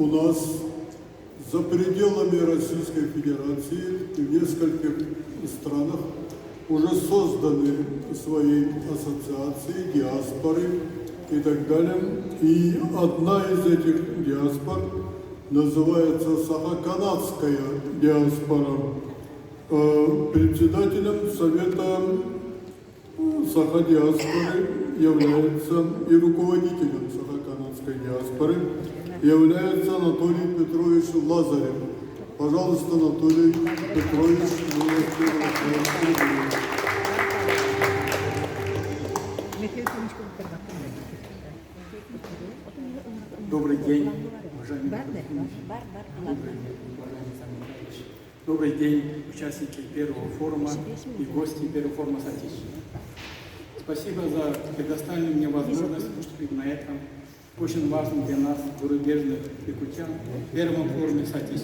у нас за пределами Российской Федерации в нескольких странах уже созданы свои ассоциации, диаспоры и так далее. И одна из этих диаспор называется Сахаканадская диаспора. Председателем Совета Саха-диаспоры является и руководителем Сахаканадской диаспоры является Анатолий Петрович Лазарев. Пожалуйста, Анатолий Петрович, Добрый день, уважаемые Добрый день, участники первого форума и гости первого форума «Сатиш». Спасибо за предоставленную мне возможность выступить на этом очень важном для нас, зарубежных якутян, первом форуме «Сатиш»,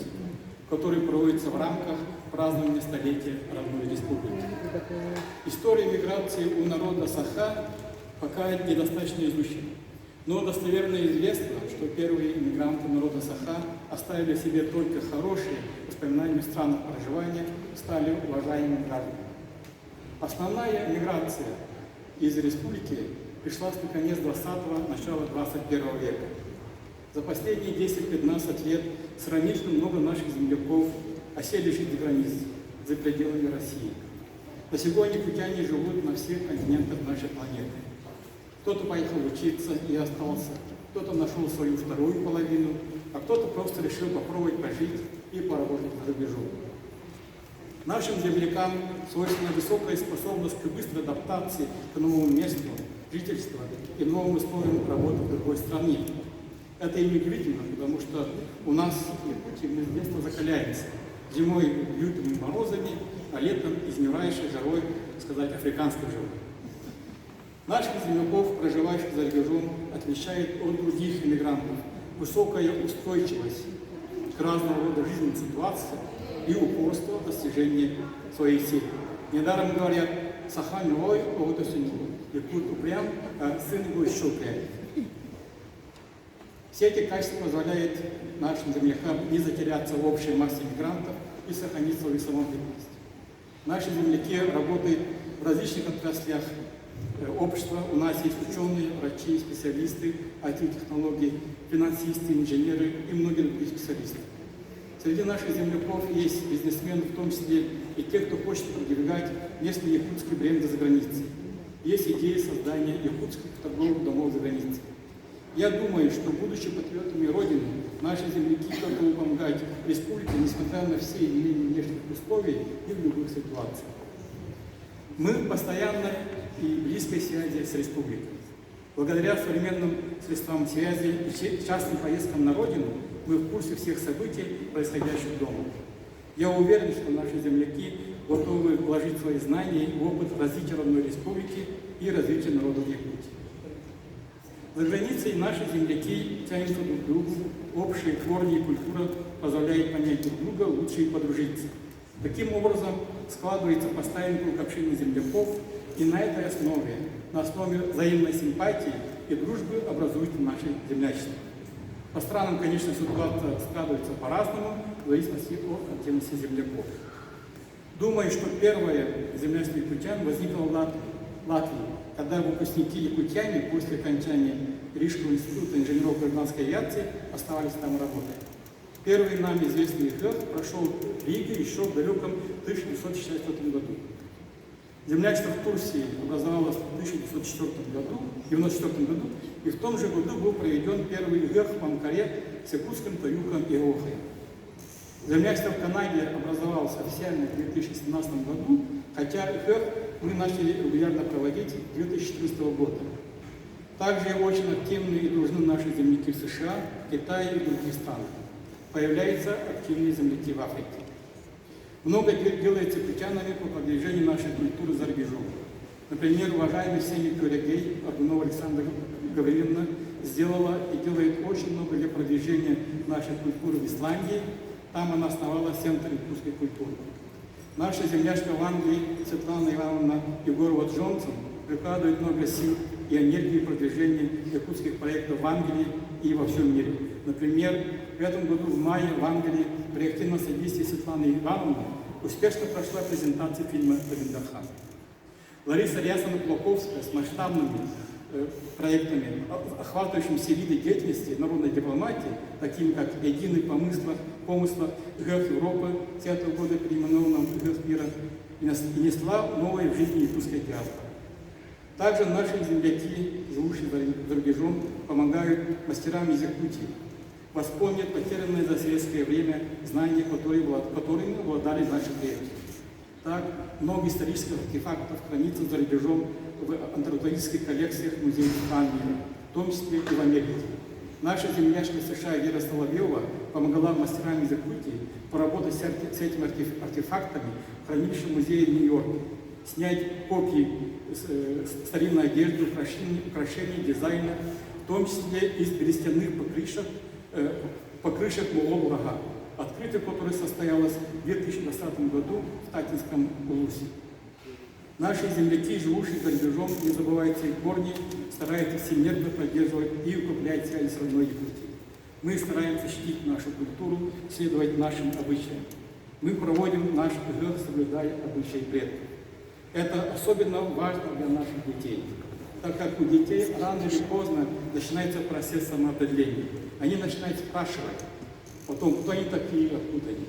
который проводится в рамках празднования столетия родной республики. История миграции у народа Саха пока недостаточно изучена. Но достоверно известно, что первые иммигранты народа Саха оставили себе только хорошие воспоминания в странах проживания, стали уважаемыми гражданами. Основная миграция из республики пришлась на конец 20-го, начало 21 века. За последние 10-15 лет сравнительно много наших земляков осели жить за границей, за пределами России. На сегодня якутяне живут на всех континентах нашей планеты. Кто-то поехал учиться и остался, кто-то нашел свою вторую половину, а кто-то просто решил попробовать пожить и поработать за рубежом. Нашим землякам свойственна высокая способность к быстрой адаптации к новому месту жительства и новым условиям работы в другой стране. Это и неудивительно, потому что у нас в Якутии мы с детства закаляемся. Зимой лютыми морозами, а летом изнуряющей жарой, сказать, африканской жарой. Наших земляков, проживающих за рубежом, отличает от других иммигрантов высокая устойчивость к разного рода жизненным ситуациям и упорство в достижении своей цели. Недаром говорят, Саха милой, а вот это не якут упрям, а сын его еще упрямее. Все эти качества позволяют нашим землякам не затеряться в общей массе мигрантов и сохранить свою самобытность. Наши земляки работают в различных отраслях общества. У нас есть ученые, врачи, специалисты, IT-технологии, финансисты, инженеры и многие другие специалисты. Среди наших земляков есть бизнесмены, в том числе и те, кто хочет продвигать местные якутские бренды за границей. Есть идея создания якутских торговых домов за границей. Я думаю, что, будучи патриотами Родины, наши земляки готовы помогать республике, несмотря на все изменения внешних условий и в любых ситуациях. Мы в постоянной и близкой связи с республикой. Благодаря современным средствам связи и частным поездкам на родину мы в курсе всех событий, происходящих дома. Я уверен, что наши земляки готовы вложить свои знания в опыт развития родной республики и развития народа Якутии. За границей наши земляки тянутся друг к другу, общие корни и культура позволяют понять друг друга, лучше и подружиться. Таким образом складывается постоянный круг общения земляков, и на этой основе, на основе взаимной симпатии и дружбы образуется наше землячество. По странам, конечно, ситуация складывается по-разному, в зависимости от активности земляков. Думаю, что первое землячество якутян возникло в Латвии, когда выпускники якутяне после окончания Рижского института инженеров гражданской авиации оставались там работать. Первый нам известный ИХ прошел в Риге еще в далеком 1964 году. Землячество в Турции образовалось в 1994 году, и в том же году был проведен первый ИГ в Памкаре с якутским таюком и охой. Землячество в Канаде образовалось официально в 2017 году, хотя ИГ мы начали регулярно проводить с 2014 года. Также очень активны и дружны наши земляки в США, Китае и других странах. Появляются активные земляки в Африке. Много делается якутянами по продвижению нашей культуры за рубежом. Например, уважаемый всеми коллегей Аргунова Александра Гавриловна сделала и делает очень много для продвижения нашей культуры в Исландии. Там она основала Центр якутской культуры. Наша землячка в Англии Светлана Ивановна Егорова-Джонсон прикладывает много сил и энергии в продвижении якутских проектов в Англии, и во всем мире. Например, в этом году в мае в Англии при активном содействии Светланы Ивановны успешно прошла презентация фильма «Бабиндархан». Лариса Рясина-Плоковская с масштабными проектами, охватывающими все виды деятельности народной дипломатии, такими как «Единый помыслах», «ГЭФ Европы» 10 года, переименованном «ГЭФ мира», и несла новое в жизни якутской диаспоры. Также наши земляки, живущие за рубежом, помогают мастерам из Якутии восполнить потерянное за советское время знания, которыми обладали наши предки. Так, много исторических артефактов хранится за рубежом в антропологических коллекциях музеев стран мира, в том числе и в Америке. Наша землячка США Вера Соловьева помогала мастерам из Якутии поработать с этими артефактами в хранилище музея в Нью-Йорке, снять копии старинной одежды, украшений, дизайна, в том числе из берестяных покрышек Мулол-Рага, открытие которое состоялось в 2020 году в Татинском Улусе. Наши земляки, живущие за рубежом, не забывают свои корни, стараются всемирно поддерживать и укреплять связи с родной Якутией. Мы стараемся чтить нашу культуру, следовать нашим обычаям. Мы проводим наш ГЭФ, соблюдая обычаи предков. Это особенно важно для наших детей, так как у детей рано или поздно начинается процесс самоопределения. Они начинают спрашивать потом, кто они такие, откуда они.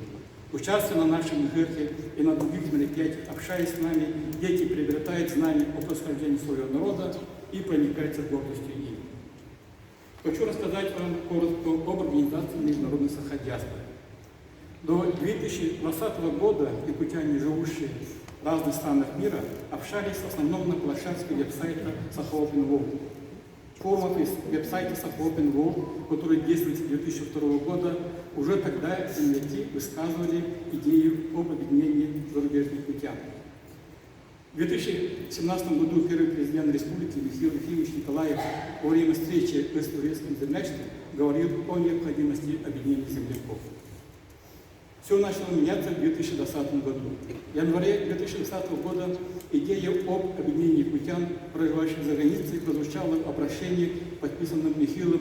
Участвуя на нашем ГЭФе и на других мероприятиях, общаясь с нами, дети приобретают знания о происхождении своего народа и проникаются гордостью им. Хочу рассказать вам коротко об организации международной саха-диаспоры. До 2020 года якутяне, живущие в разных странах мира, общались в основном на площадке веб-сайта Саха Open World. Форумов из веб-сайта Саха Open World, который действует с 2002 года, уже тогда земляки высказывали идею об объединении зарубежных якутян. В 2017 году первый президент республики Михаил Ефимович Николаев во время встречи с турецким землячеством говорил о необходимости объединения земляков. Все начало меняться в 2020 году. В январе 2020 года идея об объединении якутян, проживающих за границей, прозвучала в обращении, подписанном Михаилом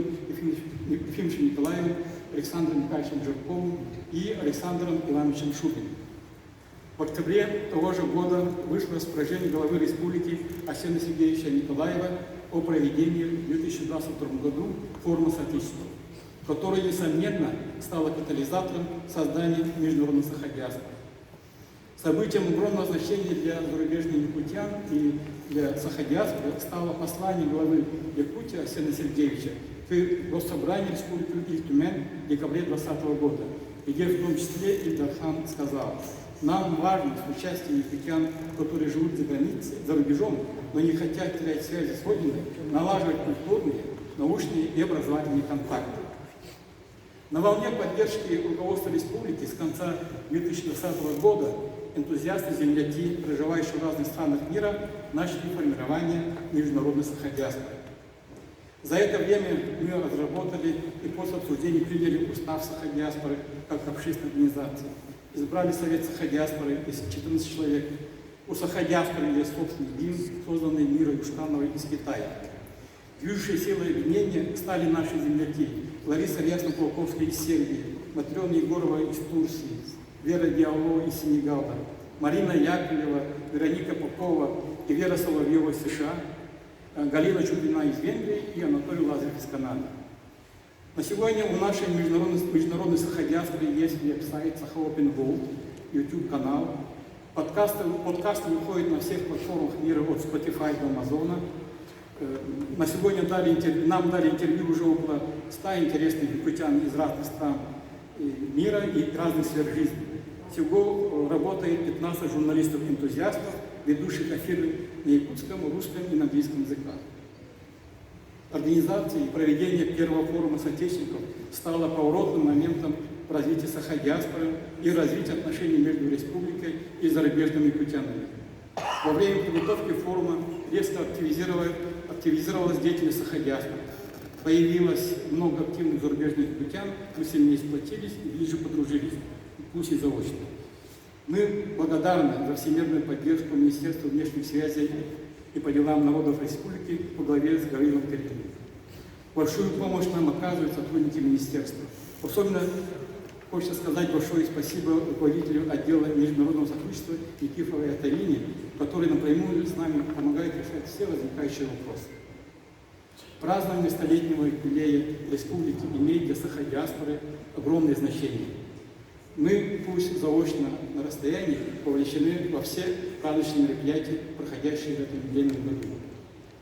Ефимовичем Николаевым, Александром Михайловичем Жирковым и Александром Ивановичем Шубиным. В октябре того же года вышло распоряжение главы республики Арсения Сергеевича Николаева о проведении в 2022 году форума соотечества, которое, несомненно, стало катализатором создания международной саха-диаспоры. Событием огромного значения для зарубежных якутян и для саха-диаспоры стало послание главы Якутии Арсения Сергеевича к Госсобранию Республики Иль-Тюмень в декабре 2020 года, где в том числе Ильдархан сказал: «Нам важно с участием якутян, которые живут за границей, за рубежом, но не хотят терять связи с Родиной, налаживать культурные, научные и образовательные контакты». На волне поддержки руководства республики с конца 2020 года энтузиасты, земляки, проживающие в разных странах мира, начали формирование международной саха-диаспоры. За это время мы разработали и после обсуждения приняли устав саха-диаспоры как общественной организации. Избрали совет саха-диаспоры из 14 человек. У саха-диаспоры есть собственный гимн, созданный Мирой Юшкановой из Китая. Движущей силой объединения стали наши земляки: Лариса Рясна-Плоковская из Сербии, Матрена Егорова из Турции, Вера Диалова из Сенегала, Марина Яковлева, Вероника Попова и Вера Соловьева из США, Галина Чубина из Венгрии и Анатолий Лазарев из Канады. На сегодня у нашей международной саха-диаспоры есть веб-сайт Саха Open World, YouTube-канал. Подкасты выходят на всех платформах мира от Spotify до Амазона. На сегодня нам дали интервью уже около 100 интересных якутян из разных стран мира и разных сфер жизни. Всего работает 15 журналистов-энтузиастов, ведущих эфиры на якутском, русском и на английском языках. Организация и проведение первого форума соотечественников стало поворотным моментом в развитии саха-диаспоры и развития отношений между республикой и зарубежными якутянами. Во время подготовки форума резко активизировалась деятельность саха-диаспоры. Появилось много активных зарубежных якутян, мы сильнее сплотились и ближе подружились, пусть и заочно. Мы благодарны за всемирную поддержку Министерства внешних связей и по делам народов республики по главе с Гаврилом Карелиным. Большую помощь нам оказывают сотрудники министерства. Особенно хочется сказать большое спасибо руководителю отдела международного сотрудничества Никифоровой Аталине, который напрямую с нами помогает решать все возникающие вопросы. Празднование столетнего юбилея республики имеет для саха-диаспоры огромное значение. Мы, пусть заочно на расстоянии, вовлечены во все праздничные мероприятия, проходящие в этом юбилейном году.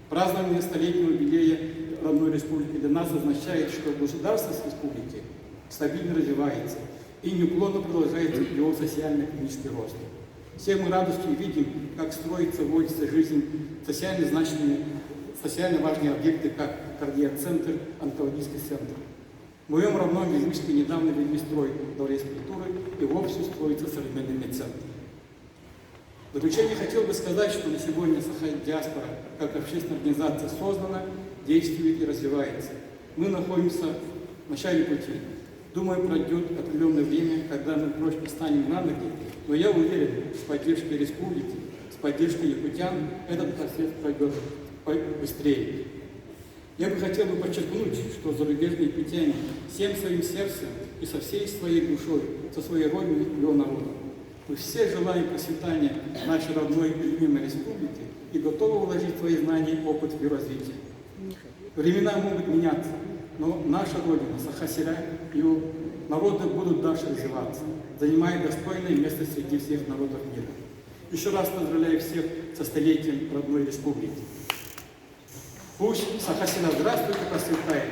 Празднование столетнего юбилея родной республики для нас означает, что государственность республики стабильно развивается и неуклонно продолжает его социально-экономический рост. Все мы радостью видим, как строится, вводится в жизнь социально значимые, социально важные объекты, как кардиоцентр, онкологический центр. В моем родном Вельмишске недавно ввели строй дворец культуры и вовсю строится современный медцентр. В заключение хотел бы сказать, что на сегодня Саха-диаспора как общественная организация создана, действует и развивается. Мы находимся в начале пути. Думаю, пройдет определенное время, когда мы прочно станем на ноги, но я уверен, с поддержкой республики, с поддержкой якутян этот процесс пройдет быстрее. Я бы хотел подчеркнуть, что зарубежные якутяне всем своим сердцем и со всей своей душой, со своей родиной и его народом. Мы все желаем процветания нашей родной и любимой республики и готовы вложить свои знания и опыт в ее развитие. Времена могут меняться, но наша родина, Саха-Сиря, ее народы будут дальше развиваться, занимая достойное место среди всех народов мира. Еще раз поздравляю всех со столетием родной республики. Пусть Саха-Сиря здравствует и процветает.